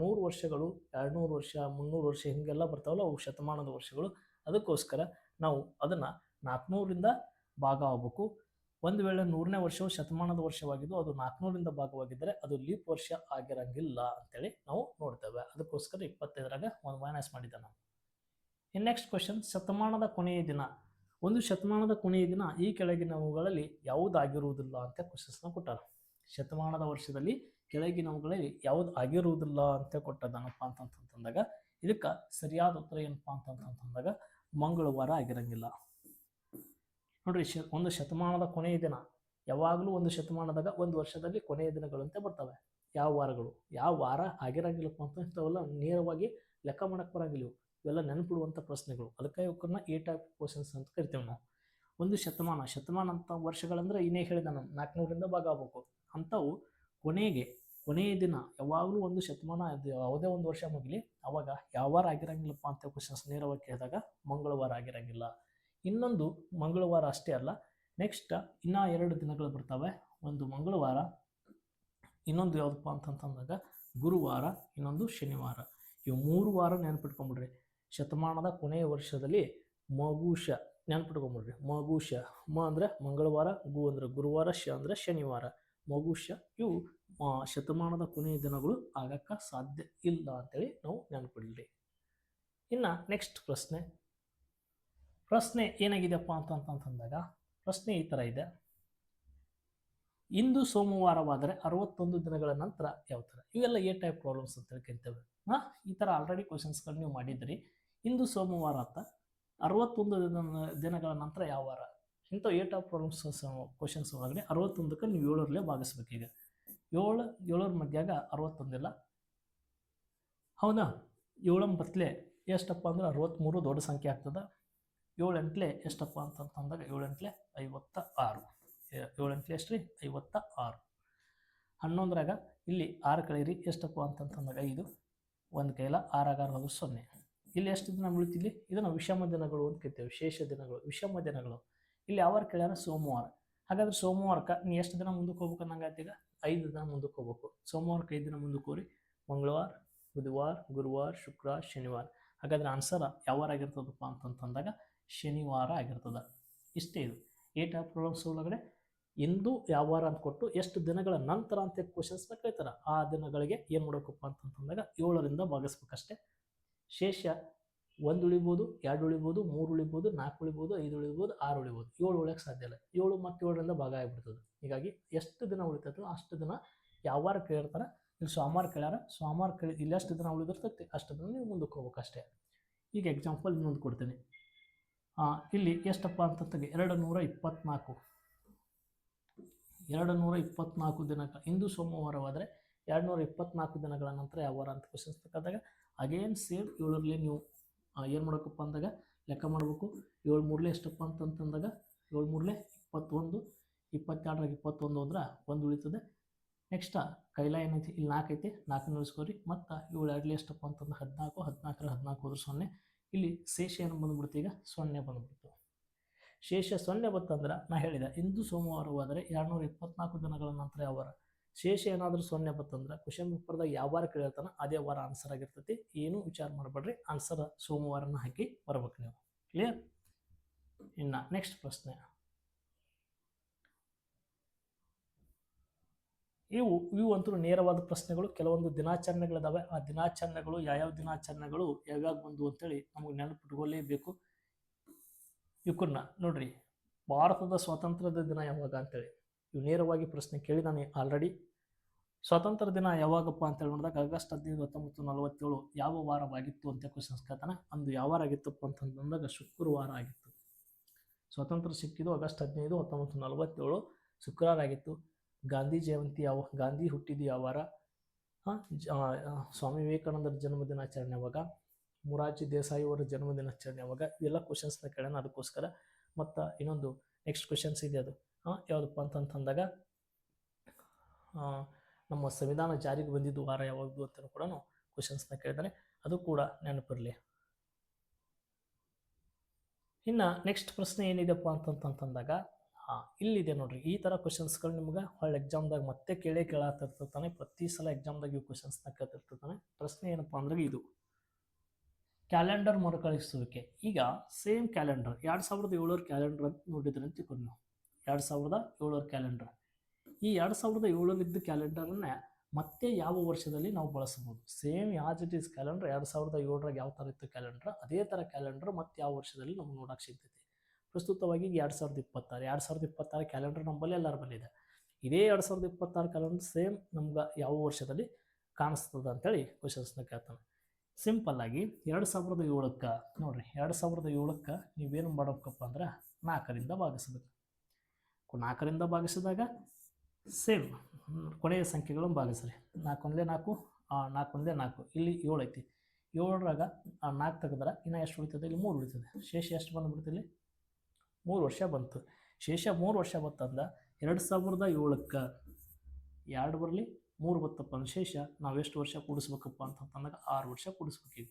100 ವರ್ಷಗಳು, 200 ವರ್ಷ, 300 ವರ್ಷ ಹಿಂಗೆಲ್ಲ ಬರ್ತಾವಲ್ಲ, ಅವು ಶತಮಾನದ ವರ್ಷಗಳು. ಅದಕ್ಕೋಸ್ಕರ ನಾವು ಅದನ್ನು 400ರಿಂದ ಭಾಗ ಆಗಬೇಕು. ಒಂದು ವೇಳೆ 100ನೇ ವರ್ಷವು ಶತಮಾನದ ವರ್ಷವಾಗಿದ್ದು ಅದು 400ರಿಂದ ಭಾಗವಾಗಿದ್ದರೆ ಅದು ಲೀಪ್ ವರ್ಷ ಆಗಿರಂಗಿಲ್ಲ ಅಂತೇಳಿ ನಾವು ನೋಡ್ತೇವೆ. ಅದಕ್ಕೋಸ್ಕರ 25ರಾಗ 1 ಮೈನಸ್ ಮಾಡಿದ್ದೆ ನಾವು. ಇನ್ನು ನೆಕ್ಸ್ಟ್ ಕ್ವಶನ್, ಶತಮಾನದ ಕೊನೆಯ ದಿನ. ಒಂದು ಶತಮಾನದ ಕೊನೆಯ ದಿನ ಈ ಕೆಳಗಿನವುಗಳಲ್ಲಿ ಯಾವುದಾಗಿರುವುದಿಲ್ಲ ಅಂತ ಕ್ವಶನ್ಸ್ನ ಕೊಟ್ಟಾರ. ಶತಮಾನದ ವರ್ಷದಲ್ಲಿ ಕೆಳಗಿನವುಗಳಲ್ಲಿ ಯಾವುದು ಆಗಿರುವುದಿಲ್ಲ ಅಂತ ಕೊಟ್ಟದನಪ್ಪ ಅಂತಂತಂದಾಗ ಇದಕ್ಕೆ ಸರಿಯಾದ ಉತ್ತರ ಏನಪ್ಪ ಅಂತಂತಂದಾಗ ಮಂಗಳವಾರ ಆಗಿರಂಗಿಲ್ಲ. ನೋಡ್ರಿ, ಒಂದು ಶತಮಾನದ ಕೊನೆಯ ದಿನ ಯಾವಾಗಲೂ ಒಂದು ಶತಮಾನದಾಗ ಒಂದು ವರ್ಷದಲ್ಲಿ ಕೊನೆಯ ದಿನಗಳಂತೆ ಬರ್ತವೆ. ಯಾವ ವಾರಗಳು, ಯಾವ ವಾರ ಆಗಿರಂಗಿಲ್ಲಪ್ಪ ಅಂತ ಇಂಥವೆಲ್ಲ ನೇರವಾಗಿ ಲೆಕ್ಕ ಮಾಡಕ್ಕೆ ಬರಂಗಿಲ್ಲ. ಇವೆಲ್ಲ ನೆನಪಿಡುವಂಥ ಪ್ರಶ್ನೆಗಳು. ಅದಕ್ಕೆ ಇವಕ್ಕನ್ನ ಎ ಟೈಪ್ ಕ್ವಶನ್ಸ್ ಅಂತ ಕರಿತೀವಿ ನಾವು. ಒಂದು ಶತಮಾನ ಅಂತ ವರ್ಷಗಳಂದ್ರೆ ಇನ್ನೇ ಹೇಳಿದ ನಾನು 400ರಿಂದ ಭಾಗ ಆಗಬೇಕು. ಅಂಥವು ಕೊನೆಯ ದಿನ ಯಾವಾಗಲೂ ಒಂದು ಶತಮಾನ ಯಾವುದೇ ಒಂದು ವರ್ಷ ಮುಗಲಿ ಅವಾಗ ಯಾವ ವಾರ ಆಗಿರಂಗಿಲ್ಲಪ್ಪ ಅಂತ ಕ್ವಶನ್ಸ್ ನೇರವಾಗಿ ಕೇಳಿದಾಗ ಮಂಗಳವಾರ ಆಗಿರಂಗಿಲ್ಲ. ಇನ್ನೊಂದು ಮಂಗಳವಾರ ಅಷ್ಟೇ ಅಲ್ಲ, ನೆಕ್ಸ್ಟ್ ಇನ್ನೂ 2 ದಿನಗಳು ಬರ್ತವೆ. ಒಂದು ಮಂಗಳವಾರ, ಇನ್ನೊಂದು ಯಾವುದಪ್ಪ ಅಂತಂತಂದಾಗ ಗುರುವಾರ, ಇನ್ನೊಂದು ಶನಿವಾರ. ಇವು 3 ವಾರ ನೆನಪಿಟ್ಕೊಂಡ್ಬಿಡ್ರಿ. ಶತಮಾನದ ಕೊನೆಯ ವರ್ಷದಲ್ಲಿ ಮಗುಷ ನೆನಪಿಟ್ಕೊಂಡ್ಬಿಡ್ರಿ. ಮಗುಷ, ಮ ಅಂದರೆ ಮಂಗಳವಾರ, ಗು ಅಂದರೆ ಗುರುವಾರ, ಶ ಅಂದರೆ ಶನಿವಾರ. ಮಗುಷ ಇವು ಶತಮಾನದ ಕೊನೆಯ ದಿನಗಳು ಆಗಕ್ಕೆ ಸಾಧ್ಯ ಇಲ್ಲ ಅಂತೇಳಿ ನಾವು ನೆನಪಿಡ್ಲಿ. ಇನ್ನು ನೆಕ್ಸ್ಟ್ ಪ್ರಶ್ನೆ ಏನಾಗಿದೆಯಪ್ಪ ಅಂತಂತಂದಾಗ ಪ್ರಶ್ನೆ ಈ ಥರ ಇದೆ, ಇಂದು ಸೋಮವಾರವಾದರೆ 61 ದಿನಗಳ ನಂತರ ಯಾವ ಥರ? ಇವೆಲ್ಲ ಎ ಟೈಪ್ ಪ್ರಾಬ್ಲಮ್ಸ್ ಅಂತ ಕರಿತೇವೆ. ಈ ಥರ ಆಲ್ರೆಡಿ ಕ್ವಶನ್ಸ್ಗಳು ನೀವು ಮಾಡಿದ್ರಿ. ಇಂದು ಸೋಮವಾರ ಅಂತ 61 ದಿನಗಳ ನಂತರ ಯಾವ ವಾರ? ಇಂಥ ಎ ಟೈಪ್ ಪ್ರಾಬ್ಲಮ್ಸ್ ಕ್ವಶನ್ಸ್ ಒಳಗಡೆ 61ಕ್ಕೆ ನೀವು 7ರಲ್ಲೇ ಭಾಗಿಸ್ಬೇಕು. ಈಗ 7ರ ಮಧ್ಯಾಗ 61 ಇಲ್ಲ, ಹೌದಾ? 7 ಬತ್ತಲೆ ಎಷ್ಟಪ್ಪ ಅಂದ್ರೆ 63 ದೊಡ್ಡ ಸಂಖ್ಯೆ ಆಗ್ತದೆ. 7 ಎಂಟ್ಲೆ ಎಷ್ಟಪ್ಪ ಅಂತಂದಾಗ 7 ಎಂಟ್ಲೆ 56. 7 ಎಂಟ್ಲೆ ಎಷ್ಟು ರೀ? 56. 11ರಾಗ ಇಲ್ಲಿ 6 ಕಳೀರಿ, ಎಷ್ಟಪ್ಪ ಅಂತಂತಂದಾಗ 5. ಒಂದು ಕೈಲ 6 6 ಹೋದ್ರೆ 0. ಇಲ್ಲಿ ಎಷ್ಟು ದಿನ ಉಳಿತಿಲ್ಲಿ? ಇದನ್ನು ವಿಷಮ ದಿನಗಳು ಅಂತ ಕರಿತೇವೆ. ಶೇಷ ದಿನಗಳು, ವಿಷಮ ದಿನಗಳು. ಇಲ್ಲಿ ಯಾವಾರ ಕೇಳ್ಯಾರ? ಸೋಮವಾರ. ಹಾಗಾದ್ರೆ ಸೋಮವಾರಕ್ಕೆ ನೀವು ಎಷ್ಟು ದಿನ ಮುಂದಕ್ಕೆ ಹೋಗ್ಬೇಕು ಅನ್ನಂಗಾಯ್ತು? ಈಗ 5 ದಿನ ಮುಂದಕ್ಕೆ ಹೋಗ್ಬೇಕು. ಸೋಮವಾರಕ್ಕೆ 5 ದಿನ ಮುಂದಕ್ಕೆ ಹೋಗ್ರಿ. ಮಂಗಳವಾರ, ಬುಧವಾರ, ಗುರುವಾರ, ಶುಕ್ರ, ಶನಿವಾರ. ಹಾಗಾದ್ರೆ ಆನ್ಸರ್ ಯಾವಾರ ಆಗಿರ್ತದಪ್ಪ ಅಂತಂತಂದಾಗ ಶನಿವಾರ ಆಗಿರ್ತದೆ. ಇಷ್ಟೇ ಇದು ಎ ಟೈಪ್ ಪ್ರಾಬ್ಲಮ್ಸ್ ಒಳಗಡೆ. ಇಂದು ಯಾವ ವಾರ ಅಂತ ಕೊಟ್ಟು ಎಷ್ಟು ದಿನಗಳ ನಂತರ ಅಂತ ಕ್ವಶನ್ಸ್ನ ಕೇಳ್ತಾರೆ. ಆ ದಿನಗಳಿಗೆ ಏನು ಮಾಡಬೇಕಪ್ಪ ಅಂತಂತಂದಾಗ 7ರಿಂದ ಭಾಗಿಸ್ಬೇಕಷ್ಟೇ. ಶೇಷ 1 ಉಳಿಬೋದು, 2 ಉಳಿಬೋದು, 3 ಉಳಿಬೋದು, 4 ಉಳಿಬೋದು, 5 ಉಳಿಬೋದು, 6 ಉಳಿಬೋದು. 7 ಉಳಿಯೋಕ್ಕೆ ಸಾಧ್ಯ ಇಲ್ಲ. 7 ಮತ್ತು 7ರಿಂದ ಭಾಗ ಆಗಿಬಿಡ್ತದೆ. ಹೀಗಾಗಿ ಎಷ್ಟು ದಿನ ಉಳಿತೈತೋ ಅಷ್ಟು ದಿನ ಯಾವ ವಾರ ಕೇಳಿರ್ತಾರೆ. ಇಲ್ಲಿ ಸೋಮವಾರ ಕೇಳ್ಯಾರ, ಸೋಮವಾರ ಇಲ್ಲಿ ಎಷ್ಟು ದಿನ ಉಳಿದಿರ್ತೈತಿ ಅಷ್ಟು ದಿನ ನೀವು ಮುಂದಕ್ಕೆ ಹೋಗ್ಬೇಕಷ್ಟೇ. ಈಗ ಎಕ್ಸಾಂಪಲ್ ಇನ್ನೊಂದು ಕೊಡ್ತೀನಿ. ಇಲ್ಲಿ ಎಷ್ಟಪ್ಪ ಅಂತಂದಾಗ 224. 224 ದಿನಗಳ ಇಂದು ಸೋಮವಾರವಾದರೆ 224 ದಿನಗಳ ನಂತರ ಯಾವ ವಾರ ಅಂತ ಕ್ವಶನ್ಸ್ ಬೇಕಾದಾಗ ಅಗೇನ್ ಸೇಮ್ 7ರಲ್ಲಿ ನೀವು ಏನು ಮಾಡಬೇಕಪ್ಪ ಅಂದಾಗ ಲೆಕ್ಕ ಮಾಡಬೇಕು. 7 ಮೂರಲೆ ಎಷ್ಟಪ್ಪ ಅಂತಂದಾಗ 7 ಮೂರಲೆ 21, 22 21 ಹೋದ್ರೆ 1 ಉಳಿತದೆ. ನೆಕ್ಸ್ಟ್ ಕೈಲ ಏನೈತಿ ಇಲ್ಲಿ 4 ಐತಿ, 4 ಉಳಿಸ್ಕೊರಿ. ಮತ್ತು 7 2 ಎಷ್ಟಪ್ಪ ಅಂತಂದ್ರೆ 14, 14 ಹೋದ್ರೆ 0. ಇಲ್ಲಿ ಶೇಷ ಏನು ಬಂದ್ಬಿಡ್ತು, ಈಗ 0 ಬಂದ್ಬಿಡ್ತು. ಶೇಷ 0 ಬಂತಂದ್ರೆ ನಾ ಹೇಳಿದೆ ಇಂದು ಸೋಮವಾರವಾದರೆ 224 ದಿನಗಳ ನಂತರ ಯಾವ ವಾರ. ಶೇಷ ಏನಾದರೂ 0 ಬಂತಂದ್ರೆ ಕ್ವಶನ್ ಪೇಪರ್ದಾಗ ಯಾವ ವಾರ ಕೇಳಿರ್ತಾನೆ ಅದೇ ವಾರ ಆನ್ಸರ್ ಆಗಿರ್ತೈತಿ. ಏನು ವಿಚಾರ ಮಾಡಬೇಡ್ರಿ, ಆನ್ಸರ್ ಸೋಮವಾರನ ಹಾಕಿ ಬರ್ಬೇಕು ನೀವು. ಕ್ಲಿಯರ್? ಇನ್ನು ನೆಕ್ಸ್ಟ್ ಪ್ರಶ್ನೆ, ಇವು ಅಂತೂ ನೇರವಾದ ಪ್ರಶ್ನೆಗಳು. ಕೆಲವೊಂದು ದಿನಾಚರಣೆಗಳಿದಾವೆ, ಆ ದಿನಾಚರಣೆಗಳು ಯಾವ್ಯಾವ ದಿನಾಚರಣೆಗಳು ಯಾವ್ಯಾವ ಬಂದು ಅಂತೇಳಿ ನಮಗೆ ನೆನಪಿಟ್ಕೊಳ್ಳೇಬೇಕು. ಇವನ್ನ ನೋಡ್ರಿ, ಭಾರತದ ಸ್ವಾತಂತ್ರ್ಯದ ದಿನ ಯಾವಾಗ ಅಂತೇಳಿ ಇವು ನೇರವಾಗಿ ಪ್ರಶ್ನೆ ಕೇಳಿದಾನೆ ಆಲ್ರೆಡಿ. ಸ್ವಾತಂತ್ರ್ಯ ದಿನ ಯಾವಾಗಪ್ಪ ಅಂತೇಳಿ ನೋಡಿದಾಗ ಆಗಸ್ಟ್ 15, 1947 ಯಾವ ವಾರವಾಗಿತ್ತು ಅಂತ ಕ್ವಶನ್ಸ್ ಕೇಳ್ತಾನೆ. ಅಂದು ಯಾವ ವಾರ ಆಗಿತ್ತಪ್ಪ ಅಂತಂದಾಗ ಶುಕ್ರವಾರ ಆಗಿತ್ತು. ಸ್ವಾತಂತ್ರ್ಯ ಸಿಕ್ಕಿದ್ದು ಆಗಸ್ಟ್ 15, 1947 ಶುಕ್ರವಾರ ಆಗಿತ್ತು. ಗಾಂಧಿ ಜಯಂತಿ ಗಾಂಧಿ ಹುಟ್ಟಿದ್ದು ಯಾವ ವಾರ? ಸ್ವಾಮಿ ವಿವೇಕಾನಂದರ ಜನ್ಮದಿನಾಚರಣೆ ಯಾವಾಗ? ಮೊರಾರ್ಜಿ ದೇಸಾಯಿ ಅವರ ಜನ್ಮದಿನಾಚರಣೆ ಯಾವಾಗ? ಇವೆಲ್ಲ ಕ್ವಶನ್ಸ್ನ ಕೇಳೋಣ. ಅದಕ್ಕೋಸ್ಕರ ಮತ್ತು ಇನ್ನೊಂದು ನೆಕ್ಸ್ಟ್ ಕ್ವಶನ್ಸ್ ಇದೆ, ಅದು ಯಾವುದಪ್ಪ ಅಂತಂದಾಗ ನಮ್ಮ ಸಂವಿಧಾನ ಜಾರಿಗೆ ಬಂದಿದ್ದು ವಾರ ಯಾವಾಗದು ಅಂತ ಕೂಡ ಕ್ವಶನ್ಸ್ನ ಕೇಳಿದಾನೆ, ಅದು ಕೂಡ ನೆನಪಿರಲಿ. ಇನ್ನು ನೆಕ್ಸ್ಟ್ ಪ್ರಶ್ನೆ ಏನಿದೆಪ್ಪ ಅಂತಂದಾಗ ಇಲ್ಲಿದೆ ನೋಡ್ರಿ. ಈ ಥರ ಕ್ವಶನ್ಸ್ಗಳು ನಿಮ್ಗೆ ಹೊಳ್ಳಿ ಎಕ್ಸಾಮ್ದಾಗ ಮತ್ತೆ ಕೇಳತ್ತಿರ್ತಾನೆ. ಪ್ರತಿ ಸಲ ಎಕ್ಸಾಮ್ದಾಗ ಇವು ಕ್ವಶನ್ಸ್ನ ಕೇಳ್ತಿರ್ತಾನೆ. ಪ್ರಶ್ನೆ ಏನಪ್ಪ ಅಂದ್ರೆ ಇದು ಕ್ಯಾಲೆಂಡರ್ ಮರುಕಳಿಸುವಿಕೆ. ಈಗ ಸೇಮ್ ಕ್ಯಾಲೆಂಡರ್ 2007 ಕ್ಯಾಲೆಂಡರ್ ಅಂತ ನೋಡಿದ್ರೆ ಅಂತ ತಿಳ್ಕೊಂಡು ನಾವು 2007 ಕ್ಯಾಲೆಂಡರ್. ಈ 2007 ಕ್ಯಾಲೆಂಡರನ್ನ ಮತ್ತೆ ಯಾವ ವರ್ಷದಲ್ಲಿ ನಾವು ಬಳಸಬಹುದು? Same as it is calendar 2007 ಯಾವ ಥರ ಇತ್ತು ಕ್ಯಾಲೆಂಡರ್, ಅದೇ ಥರ ಕ್ಯಾಲೆಂಡರ್ ಮತ್ತೆ ಯಾವ ವರ್ಷದಲ್ಲಿ ನಮ್ಗೆ ನೋಡಕ್ಕೆ ಸಿಗ್ತೈತಿ. ಪ್ರಸ್ತುತವಾಗಿ 2026 ಕ್ಯಾಲೆಂಡರ್ ನಮ್ಮಲ್ಲಿ ಎಲ್ಲರ ಬಳಿ ಇದೆ. ಇದೇ 2026 ಕ್ಯಾಲೆಂಡರ್ ಸೇಮ್ ನಮ್ಗೆ ಯಾವ ವರ್ಷದಲ್ಲಿ ಕಾಣಿಸ್ತದೆ ಅಂತೇಳಿ ಕ್ವಶನ್ಸ್ನ ಕೇಳ್ತಾನೆ. ಸಿಂಪಲ್ ಆಗಿ 2007 ನೋಡ್ರಿ, 2007 ನೀವೇನು ಮಾಡಬೇಕಪ್ಪ ಅಂದ್ರೆ 4ರಿಂದ ಭಾಗಿಸಬೇಕು. 4ರಿಂದ ಭಾಗಿಸಿದಾಗ ಸೇಮ್ ಕೊನೆಯ ಸಂಖ್ಯೆಗಳನ್ನು ಭಾಗಿಸ್ರಿ. 4 1 4, 4 1 4, ಇಲ್ಲಿ 7 ಐತಿ. 7ರಾಗ 4 ತೆಗೆದ್ರೆ ಇನ್ನು ಎಷ್ಟು ಉಳಿತದೆ? ಇಲ್ಲಿ 3 ಉಳಿತದೆ. ಶೇಷ ಎಷ್ಟು ಬಂದುಬಿಡ್ತಿಲ್ಲಿ? 3 ವರ್ಷ ಬಂತು. ಶೇಷ 3 ವರ್ಷ ಬಂತಂದ 2007 2 ಬರಲಿ 3 ಬತ್ತಪ್ಪ ಅಂದ್ರೆ ಶೇಷ ನಾವು ಎಷ್ಟು ವರ್ಷ ಕೂಡಿಸ್ಬೇಕಪ್ಪ ಅಂತಂದಾಗ 6 ವರ್ಷ ಕೂಡಿಸ್ಬೇಕೀಗ.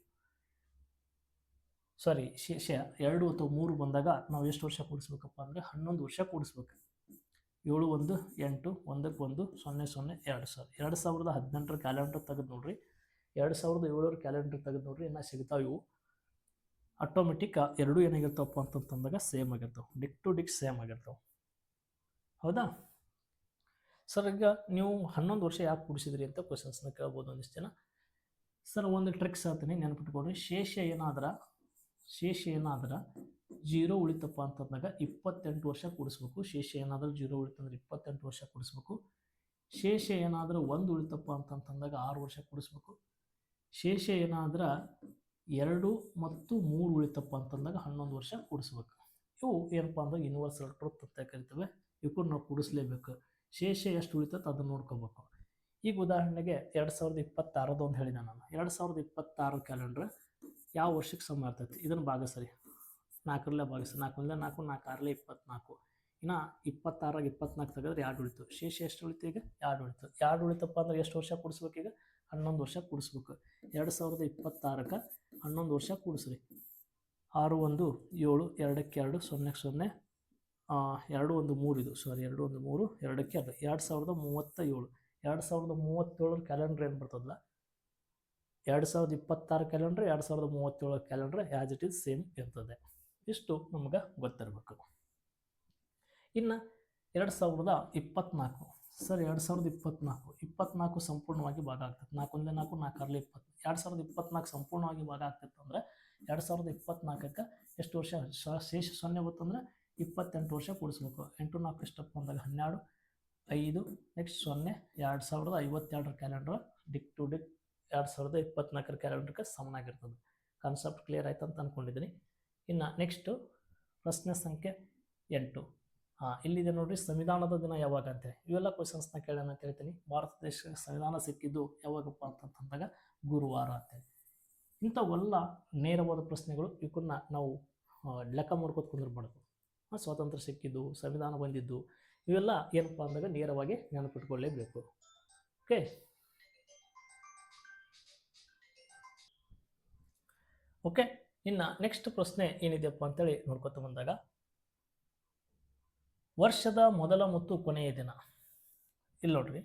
ಸಾರಿ, ಶೇಷ 2 ಅಥವಾ 3 ಬಂದಾಗ ನಾವು ಎಷ್ಟು ವರ್ಷ ಕೂಡಿಸ್ಬೇಕಪ್ಪ ಅಂದರೆ 11 ವರ್ಷ ಕೂಡಿಸ್ಬೇಕು. 7 1 8 1 1 0 0 2018 ಕ್ಯಾಲೆಂಡರ್ ತೆಗೆದು ನೋಡ್ರಿ, 2007 ಕ್ಯಾಲೆಂಡರ್ ತೆಗೆದು ನೋಡ್ರಿ, ಇನ್ನು ಸಿಗ್ತಾವೆ ಇವು. ಆಟೋಮೆಟಿಕ್ ಎರಡೂ ಏನಾಗಿರ್ತಾವಪ್ಪ ಅಂತಂದಾಗ same ಆಗಿರ್ತಾವೆ, DK to DK same ಆಗಿರ್ತಾವೆ. ಹೌದಾ ಸರ್? ಈಗ ನೀವು 11 ವರ್ಷ ಯಾಕೆ ಕೂಡಿಸಿದ್ರಿ ಅಂತ ಕ್ವಶನ್ಸ್ನ ಕೇಳ್ಬೋದು ಒಂದಿಷ್ಟು ಜನ. ಸರ್ ಒಂದು ಟ್ರಿಕ್ಸ್ ಹೇಳ್ತೀನಿ, ನೆನಪಿಟ್ಕೊಡ್ರಿ. ಶೇಷ ಏನಾದ್ರೆ 0 ಉಳಿತಪ್ಪ ಅಂತಂದಾಗ 28 ವರ್ಷ ಕೂಡಿಸ್ಬೇಕು. ಶೇಷ ಏನಾದರೂ 0 ಉಳಿತಂದ್ರೆ 28 ವರ್ಷ ಕೂಡಿಸ್ಬೇಕು. ಶೇಷ ಏನಾದರೂ 1 ಉಳಿತಪ್ಪ ಅಂತಂದಾಗ 6 ವರ್ಷ ಕೂಡಿಸ್ಬೇಕು. ಶೇಷ ಏನಾದ್ರೆ 2 ಮತ್ತು 3 ಉಳಿತಪ್ಪ ಅಂತಂದಾಗ 11 ವರ್ಷ ಕೂಡಿಸ್ಬೇಕು. ಇವು ಏನಪ್ಪ ಅಂದ್ರೆ ಯೂನಿವರ್ಸಲ್ ಟ್ರೂತ್ ಅಂತ ಕರಿತೇವೆ. ಇವಕ್ಕೂ ನಾವು ಕೂಡಿಸ್ಲೇಬೇಕು. ಶೇಷ ಎಷ್ಟು ಉಳಿತೈತೆ ಅದನ್ನು ನೋಡ್ಕೋಬೇಕು. ಈಗ ಉದಾಹರಣೆಗೆ 2026 ಅಂತ ಹೇಳಿದೆ ನಾನು. 2026 ಕ್ಯಾಲೆಂಡ್ರ್ ಯಾವ ವರ್ಷಕ್ಕೆ ಸಮ ಇರ್ತೈತಿ? ಇದನ್ನು ಭಾಗಿಸ್ರಿ. 4ರಲ್ಲೇ ಭಾಗಿಸಿ. 4 1 4, 4 6 24. ಇನ್ನು 26 24 ತೆಗೆದ್ರೆ 2 ಉಳಿತು. ಶೇಷ ಎಷ್ಟು ಉಳಿತು? ಈಗ 2 ಉಳಿತು. 2 ಉಳಿತಪ್ಪ ಅಂದ್ರೆ ಎಷ್ಟು ವರ್ಷ ಕೂಡಿಸ್ಬೇಕು? ಈಗ 11 ವರ್ಷ ಕೂಡಿಸ್ಬೇಕು. 2026 11 ವರ್ಷ ಕೂಡಿಸ್ರಿ. 6 1 7, 2 2 0 0, 2 1 3 ಇದು. ಸಾರಿ, 2 1 3, 2 2, 2037. 2037 ಕ್ಯಾಲೆಂಡರ್ ಏನು ಬರ್ತದಲ್ಲ, 2026 calendar 2037 calendar as it is same ಇರ್ತದೆ. ಇಷ್ಟು ನಮ್ಗೆ ಗೊತ್ತಿರಬೇಕು. ಇನ್ನು 2024 ಸರ್, 2024 ಸಂಪೂರ್ಣವಾಗಿ ಭಾಗ ಆಗ್ತದೆ. 4 1 4, 4 6 20. 2024 ಸಂಪೂರ್ಣವಾಗಿ ಭಾಗ ಆಗ್ತಿತ್ತು ಅಂದರೆ 2024 ಎಷ್ಟು ವರ್ಷ ಶೇಷ 0 ಬರ್ತಂದ್ರೆ 28 ವರ್ಷ ಕೂಡಿಸ್ಬೇಕು. 8 4 ಎಷ್ಟಪ್ಪ ಅಂದಾಗ 12, 5 next 0. 2052 calendar Dec to Dec 2024 ಕ್ಯಾಲೆಂಡರ್ಗೆ ಸಮನಾಗಿರ್ತದೆ. ಕಾನ್ಸೆಪ್ಟ್ ಕ್ಲಿಯರ್ ಆಯ್ತು ಅಂತ ಅಂದ್ಕೊಂಡಿದ್ದೀನಿ. ಇನ್ನು ನೆಕ್ಸ್ಟು ಪ್ರಶ್ನೆ ಸಂಖ್ಯೆ 8. ಇಲ್ಲಿದೆ ನೋಡ್ರಿ, ಸಂವಿಧಾನದ ದಿನ ಯಾವಾಗ ಅಂತೇಳಿ. ಇವೆಲ್ಲ ಕ್ವಶನ್ಸ್ನ ಕೇಳೋಣ ಅಂತ ಹೇಳ್ತೀನಿ. ಭಾರತ ದೇಶಕ್ಕೆ ಸಂವಿಧಾನ ಸಿಕ್ಕಿದ್ದು ಯಾವಾಗಪ್ಪ ಅಂತಂದಾಗ ಗುರುವಾರ ಅಂತೇಳಿ. ಇಂಥವೆಲ್ಲ ನೇರವಾದ ಪ್ರಶ್ನೆಗಳು. ಇವನ್ನ ನಾವು ಲೆಕ್ಕ ಮಾಡ್ಕೋತ ಕುಂದಿರ್ಬಾರ್ದು. ಸ್ವಾತಂತ್ರ್ಯ ಸಿಕ್ಕಿದ್ದು, ಸಂವಿಧಾನ ಬಂದಿದ್ದು, ಇವೆಲ್ಲ ಏನಪ್ಪ ಅಂದಾಗ ನೇರವಾಗಿ ನೆನಪಿಟ್ಕೊಳ್ಳೇಬೇಕು. Okay, okay. ಇನ್ನು ನೆಕ್ಸ್ಟ್ ಪ್ರಶ್ನೆ ಏನಿದೆಯಪ್ಪ ಅಂತೇಳಿ ನೋಡ್ಕೊತ ಬಂದಾಗ, ವರ್ಷದ ಮೊದಲ ಮತ್ತು ಕೊನೆಯ ದಿನ. ಇಲ್ಲಿ ನೋಡ್ರಿ,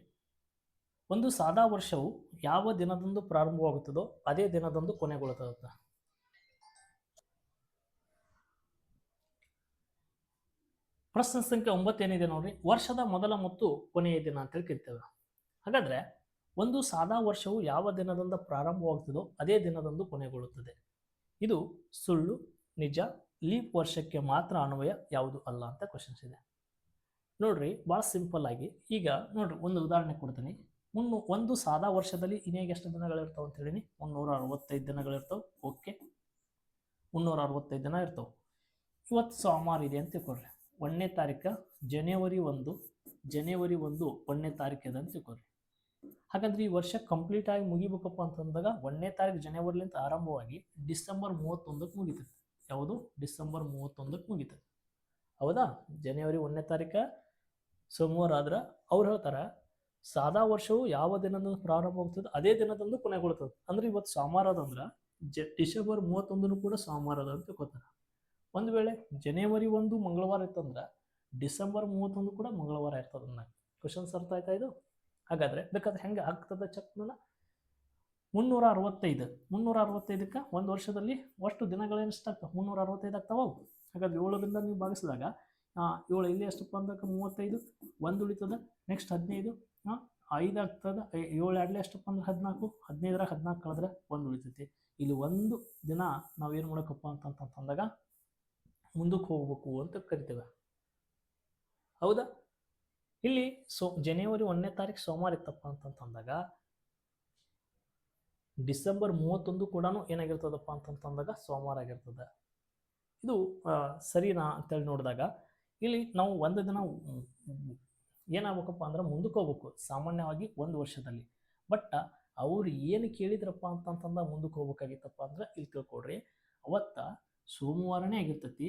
ಒಂದು ಸಾದಾ ವರ್ಷವು ಯಾವ ದಿನದಂದು ಪ್ರಾರಂಭವಾಗುತ್ತದೋ ಅದೇ ದಿನದಂದು ಕೊನೆಗೊಳ್ಳುತ್ತದೆ. ಪ್ರಶ್ನೆ ಸಂಖ್ಯೆ 9 ಏನಿದೆ ನೋಡ್ರಿ, ವರ್ಷದ ಮೊದಲ ಮತ್ತು ಕೊನೆಯ ದಿನ ಅಂತೇಳಿ ಕರಿತೇವೆ. ಹಾಗಾದ್ರೆ ಒಂದು ಸಾದಾ ವರ್ಷವು ಯಾವ ದಿನದಿಂದ ಪ್ರಾರಂಭವಾಗುತ್ತದೋ ಅದೇ ದಿನದಂದು ಕೊನೆಗೊಳ್ಳುತ್ತದೆ. ಇದು ಸುಳ್ಳು, ನಿಜ, ಲೀಪ್ ವರ್ಷಕ್ಕೆ ಮಾತ್ರ ಅನ್ವಯ, ಯಾವುದು ಅಲ್ಲ ಅಂತ ಕ್ವಶನ್ಸ್ ಇದೆ. ನೋಡ್ರಿ, ಭಾಳ ಸಿಂಪಲ್ ಆಗಿ ಈಗ ನೋಡ್ರಿ ಒಂದು ಉದಾಹರಣೆ ಕೊಡ್ತೀನಿ. ಒಂದು ಸಾದಾ ವರ್ಷದಲ್ಲಿ ಇನೇಗೆ ಎಷ್ಟು ದಿನಗಳಿರ್ತಾವೆ ಅಂತ ಹೇಳಿನಿ? 365 ದಿನಗಳಿರ್ತಾವೆ. ಓಕೆ, 365 ದಿನ ಇರ್ತಾವೆ. ಇವತ್ತು ಸೋಮವಾರ ಇದೆ ಅಂತ ತಿಳ್ಕೊಳ್ರಿ. 1ನೇ ತಾರೀಕು ಜನವರಿ 1 1ನೇ ತಾರೀಕು ಇದೆ ಅಂತ ತಿಳ್ಕೊಳ್ರಿ. ಹಾಗಾದ್ರೆ ಈ ವರ್ಷ ಕಂಪ್ಲೀಟ್ ಆಗಿ ಮುಗಿಬೇಕಪ್ಪ ಅಂತಂದಾಗ 1ನೇ ತಾರೀಕು ಜನವರಿಲಿಂದ ಆರಂಭವಾಗಿ ಡಿಸೆಂಬರ್ 31ಕ್ಕೆ ಮುಗಿತದೆ. ಯಾವುದು? ಡಿಸೆಂಬರ್ 31ಕ್ಕೆ ಮುಗಿತದೆ. ಹೌದಾ? ಜನವರಿ 1ನೇ ತಾರೀಕು ಸೋಮವಾರ ಆದ್ರೆ ಅವ್ರು ಹೇಳ್ತಾರೆ ಸಾದಾ ವರ್ಷವು ಯಾವ ದಿನದಂದು ಪ್ರಾರಂಭವಾಗ್ತದೆ ಅದೇ ದಿನದಂದು ಕೊನೆಗೊಳ್ತದೆ. ಅಂದ್ರೆ ಇವತ್ತು ಸೋಮವಾರ ಅದಂದ್ರೆ ಡಿಸೆಂಬರ್ 31 ಕೂಡ ಸೋಮವಾರ ಅದ ಅಂತ ತಿಳ್ಕೊತಾರೆ. ಒಂದು ವೇಳೆ ಜನವರಿ 1 ಮಂಗಳವಾರ ಇತ್ತಂದ್ರೆ ಡಿಸೆಂಬರ್ 31 ಕೂಡ ಮಂಗಳವಾರ ಇರ್ತದೆ. ನನ್ನ ಕ್ವಶನ್ಸ್ ಅರ್ಥ ಆಯ್ತಾ ಇದು? ಹಾಗಾದ್ರೆ ಬೇಕಾದ್ರೆ ಹೆಂಗೆ ಆಗ್ತದೆ ಚೆಕ್ನ? 365ಕ್ಕೆ ಒಂದು ವರ್ಷದಲ್ಲಿ ಅಷ್ಟು ದಿನಗಳೇನು ಎಷ್ಟಾಗ್ತವೆ? 365 ಆಗ್ತಾವ. ಹಾಗಾದ್ರೆ 7ರಿಂದ ನೀವು ಭಾಗಿಸಿದಾಗ 7 ಇಲ್ಲಿ ಎಷ್ಟಪ್ಪ ಅಂದಾಗ 35, 1 ಉಳಿತದೆ. ನೆಕ್ಸ್ಟ್ 15, 5 ಆಗ್ತದೆ. 7 ಆಡಲಿ ಎಷ್ಟಪ್ಪ ಅಂದ್ರೆ 14, 15ರಾಗ 14 ಕಳೆದ್ರೆ 1 ಉಳಿತೈತಿ. ಇಲ್ಲಿ ಒಂದು ದಿನ ನಾವೇನು ಮಾಡೋಕಪ್ಪ ಅಂತಂದಾಗ ಮುಂದಕ್ಕೆ ಹೋಗ್ಬೇಕು ಅಂತ ಕರಿತೇವೆ. ಹೌದಾ? ಇಲ್ಲಿ ಜನವರಿ 1ನೇ ತಾರೀಕು ಸೋಮವಾರ ಇತ್ತಪ್ಪ ಅಂತಂದಾಗ ಡಿಸೆಂಬರ್ 31 ಕೂಡ ಏನಾಗಿರ್ತದಪ್ಪ ಅಂತಂದಾಗ ಸೋಮವಾರ ಆಗಿರ್ತದೆ. ಇದು ಸರಿನಾ ಅಂತೇಳಿ ನೋಡಿದಾಗ ಇಲ್ಲಿ ನಾವು ಒಂದು ದಿನ ಏನಾಗಬೇಕಪ್ಪ ಅಂದ್ರೆ ಮುಂದಕ್ಕೆ ಹೋಗ್ಬೇಕು ಸಾಮಾನ್ಯವಾಗಿ ಒಂದು ವರ್ಷದಲ್ಲಿ. ಬಟ್ ಅವ್ರು ಏನು ಕೇಳಿದ್ರಪ್ಪ ಅಂತಂತಂದ ಮುಂದಕ್ಕೆ ಹೋಗ್ಬೇಕಾಗಿತ್ತಪ್ಪ ಅಂದ್ರೆ ಇಲ್ಲಿ ತಿಳ್ಕೊಡ್ರಿ, ಅವತ್ತ ಸೋಮವಾರನೇ ಆಗಿರ್ತೈತಿ.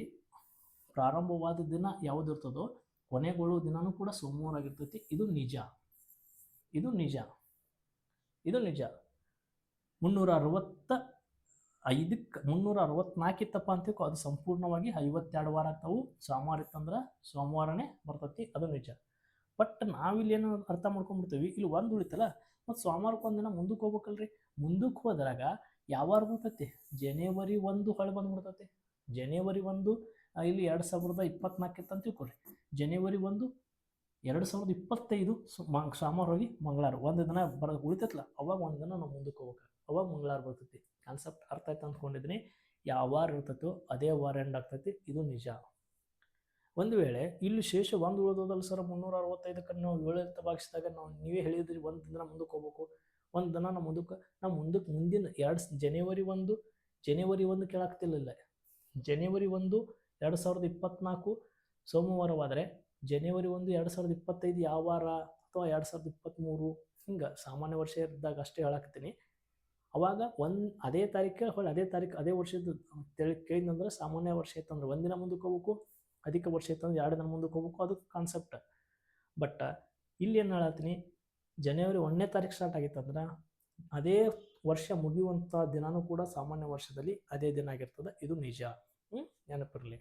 ಪ್ರಾರಂಭವಾದ ದಿನ ಯಾವುದಿರ್ತದೋ ಕೊನೆಗೊಳ್ಳುವ ದಿನನೂ ಕೂಡ ಸೋಮವಾರ ಆಗಿರ್ತೈತಿ. ಇದು ನಿಜ, ಇದು ನಿಜ, ಇದು ನಿಜ. 364 ಇತ್ತಪ್ಪ ಅಂತಿಕೋ, ಅದು ಸಂಪೂರ್ಣವಾಗಿ 52 ವಾರ ಆಗ್ತಾವು. ಸೋಮವಾರ ಇತ್ತಂದ್ರೆ ಸೋಮವಾರನೇ ಬರ್ತೈತಿ, ಅದು ನಿಜ. ಬಟ್ ನಾವಿಲ್ಲಿ ಏನು ಅರ್ಥ ಮಾಡ್ಕೊಂಡ್ಬಿಡ್ತೀವಿ, ಇಲ್ಲಿ ಒಂದು ಉಳಿತಲ್ಲ, ಮತ್ತು ಸೋಮವಾರಕ್ಕೆ ಒಂದಿನ ಮುಂದಕ್ಕೆ ಹೋಗ್ಬೇಕಲ್ರಿ. ಮುಂದಕ್ಕೆ ಹೋದ್ರಾಗ ಯಾವಾರ ಬರ್ತೈತಿ? ಜನವರಿ 1 ಹೊಳೆ ಬಂದ್ಬಿಡ್ತೈತಿ. ಜನವರಿ 1 ಇಲ್ಲಿ 2024 ಇತ್ತು ಅಂತ ತಿಳ್ಕೊಳ್ರಿ. ಜನವರಿ 1 2025 ಸೋಮವಾರ ಹೋಗಿ ಮಂಗಳವಾರ ಒಂದು ದಿನ ಉಳಿತೈತಲ್ಲ, ಅವಾಗ ಒಂದು ದಿನ ನಾವು ಮುಂದಕ್ಕೆ ಹೋಗ್ಬೇಕು. ಅವಾಗ ಮಂಗಳವಾರ ಬರ್ತೈತಿ. ಕಾನ್ಸೆಪ್ಟ್ ಅರ್ಥ ಆಯ್ತು ಅಂದ್ಕೊಂಡಿದ್ದೀನಿ. ಯಾವ ವಾರ ಇರ್ತೈತೋ ಅದೇ ವಾರ ಎಂಡ್ ಆಗ್ತೈತಿ, ಇದು ನಿಜ. ಒಂದು ವೇಳೆ ಇಲ್ಲಿ ಶೇಷ ಒಂದು ಉಳಿದೋದಲ್ಲ ಸರ್, 365ಕ್ಕೆ ನಾವು 7 ಭಾಗಿಸಿದಾಗ ನಾವು ನೀವೇ ಹೇಳಿದ್ರಿ ಒಂದು ದಿನ ಮುಂದಕ್ಕೆ ಹೋಗ್ಬೇಕು. ಒಂದು ದಿನ ನಾವು ಮುಂದಕ್ಕೆ ಮುಂದಿನ ಜನವರಿ 1 ಕೇಳಾಗ್ತಿಲ್ಲ. ಜನವರಿ 1 2024 ಸೋಮವಾರವಾದರೆ ಜನವರಿ 1 2025 ಯಾವ ವಾರ ಅಥವಾ 2023 ಹಿಂಗೆ ಸಾಮಾನ್ಯ ವರ್ಷ ಇದ್ದಾಗ ಅಷ್ಟೇ ಹೇಳಾಕ್ತೀನಿ. ಅವಾಗ ಅದೇ ತಾರೀಕು ಅದೇ ವರ್ಷದ ಕೇಳಿದಂದ್ರೆ ಸಾಮಾನ್ಯ ವರ್ಷ ಇತ್ತಂದ್ರೆ ಒಂದಿನ ಮುಂದಕ್ಕೆ ಹೋಗ್ಬೇಕು, ಅಧಿಕ ವರ್ಷ ಇತ್ತಂದ್ರೆ 2 ದಿನ ಮುಂದಕ್ಕೆ ಹೋಗ್ಬೇಕು, ಅದು ಕಾನ್ಸೆಪ್ಟ್. ಬಟ್ ಇಲ್ಲಿ ಏನು ಹೇಳತ್ತೀನಿ, ಜನವರಿ 1ನೇ ತಾರೀಕು ಸ್ಟಾರ್ಟ್ ಆಗಿತ್ತಂದ್ರೆ ಅದೇ ವರ್ಷ ಮುಗಿಯುವಂಥ ದಿನಾನೂ ಕೂಡ ಸಾಮಾನ್ಯ ವರ್ಷದಲ್ಲಿ ಅದೇ ದಿನ ಆಗಿರ್ತದೆ, ಇದು ನಿಜ. ನೆನಪಿರಲಿ.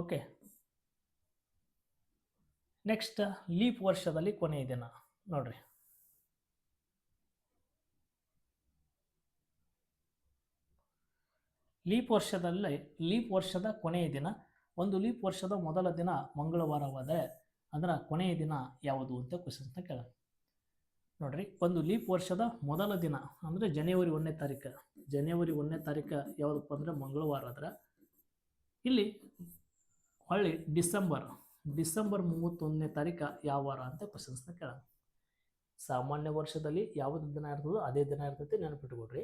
ಓಕೆ, ನೆಕ್ಸ್ಟ್ ಲೀಪ್ ವರ್ಷದಲ್ಲಿ ಕೊನೆಯ ದಿನ ನೋಡ್ರಿ. ಲೀಪ್ ವರ್ಷದ ಕೊನೆಯ ದಿನ. ಒಂದು ಲೀಪ್ ವರ್ಷದ ಮೊದಲ ದಿನ ಮಂಗಳವಾರವಾದರೆ ಅದರ ಕೊನೆಯ ದಿನ ಯಾವುದು ಅಂತ ಕ್ವಶನ್ಸ್ನ ಕೇಳೋಣ. ನೋಡ್ರಿ, ಒಂದು ಲೀಪ್ ವರ್ಷದ ಮೊದಲ ದಿನ ಅಂದರೆ ಜನವರಿ 1ನೇ ತಾರೀಕು. ಜನವರಿ 1ನೇ ತಾರೀಕು ಯಾವುದಪ್ಪ ಅಂದರೆ ಮಂಗಳವಾರ ಆದ್ರೆ, ಇಲ್ಲಿ ಹೊಳ್ಳಿ ಡಿಸೆಂಬರ್ 31ನೇ ತಾರೀಕು ಯಾವ ವಾರ ಅಂತ ಕ್ವಶನ್ಸ್ನ ಕೇಳೋಣ. ಸಾಮಾನ್ಯ ವರ್ಷದಲ್ಲಿ ಯಾವುದು ದಿನ ಇರ್ತದೋ ಅದೇ ದಿನ ಇರ್ತೈತಿ, ನೆನಪಿಟ್ಕೊಡ್ರಿ.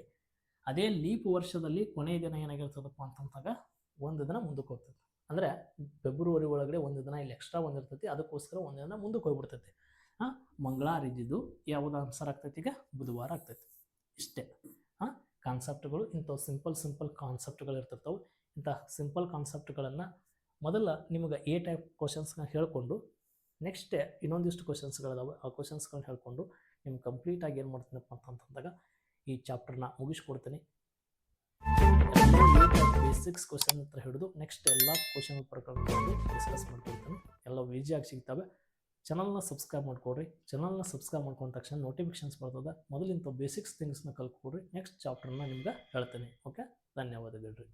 ಅದೇ ಲೀಪ್ ವರ್ಷದಲ್ಲಿ ಕೊನೆಯ ದಿನ ಏನಾಗಿರ್ತದಪ್ಪ ಅಂತಂದಾಗ ಒಂದು ದಿನ ಮುಂದಕ್ಕೆ ಹೋಗ್ತದೆ. ಅಂದರೆ ಫೆಬ್ರವರಿ ಒಳಗಡೆ ಒಂದು ದಿನ ಇಲ್ಲಿ ಎಕ್ಸ್ಟ್ರಾ ಬಂದಿರ್ತೈತಿ, ಅದಕ್ಕೋಸ್ಕರ ಒಂದು ದಿನ ಮುಂದಕ್ಕೆ ಹೋಗ್ಬಿಡ್ತೈತಿ. ಮಂಗಳವಾರ ಇದ್ದಿದ್ದು ಯಾವುದು ಆನ್ಸರ್ ಆಗ್ತೈತಿ, ಈಗ ಬುಧವಾರ ಆಗ್ತೈತಿ. ಇಷ್ಟೇ ಕಾನ್ಸೆಪ್ಟ್ಗಳು. ಇಂಥವು ಸಿಂಪಲ್ ಕಾನ್ಸೆಪ್ಟ್ಗಳು ಇರ್ತಿರ್ತವೆ. ಇಂಥ ಸಿಂಪಲ್ ಕಾನ್ಸೆಪ್ಟ್ಗಳನ್ನು ಮೊದಲ ನಿಮಗೆ ಎ ಟೈಪ್ ಕ್ವಶನ್ಸ್ನ ಹೇಳ್ಕೊಂಡು ನೆಕ್ಸ್ಟ್ ಇನ್ನೊಂದಿಷ್ಟು ಕ್ವಶನ್ಸ್ಗಳಿದಾವೆ, ಆ ಕ್ವಶನ್ಸ್ಗಳನ್ನ ಹೇಳ್ಕೊಂಡು ನಿಮ್ಗೆ ಕಂಪ್ಲೀಟಾಗಿ ಏನು ಮಾಡ್ತೀನಪ್ಪ ಅಂತಂದಾಗ ಈ ಚಾಪ್ಟರ್ನ ಮುಗಿಸ್ಕೊಡ್ತೀನಿ. ಬೇಸಿಕ್ಸ್ ಕ್ವಶನ್ ಹತ್ರ ಹಿಡಿದು ನೆಕ್ಸ್ಟ್ ಎಲ್ಲ ಕ್ವಶನ್ ಪ್ರಕರಣಗಳಲ್ಲಿ ಡಿಸ್ಕಸ್ ಮಾಡ್ಕೊಳ್ತೀನಿ. ಎಲ್ಲ ಈಸಿಯಾಗಿ ಸಿಗ್ತವೆ. ಚಾನಲ್ನ ಸಬ್ಸ್ಕ್ರೈಬ್ ಮಾಡ್ಕೊಡ್ರಿ. ಚಾನಲ್ನ ಸಬ್ಸ್ಕ್ರೈಬ್ ಮಾಡ್ಕೊಂಡ ತಕ್ಷಣ ನೋಟಿಫಿಕೇಶನ್ಸ್ ಬರ್ತದೆ. ಮೊದಲಿಂಥ ಬೇಸಿಕ್ಸ್ ಥಿಂಗ್ಸ್ನ ಕಲ್ತ್ಕೊಡ್ರಿ. ನೆಕ್ಸ್ಟ್ ಚಾಪ್ಟರ್ನ ನಿಮ್ಗೆ ಹೇಳ್ತೀನಿ. ಓಕೆ, ಧನ್ಯವಾದಗಳು ರೀ.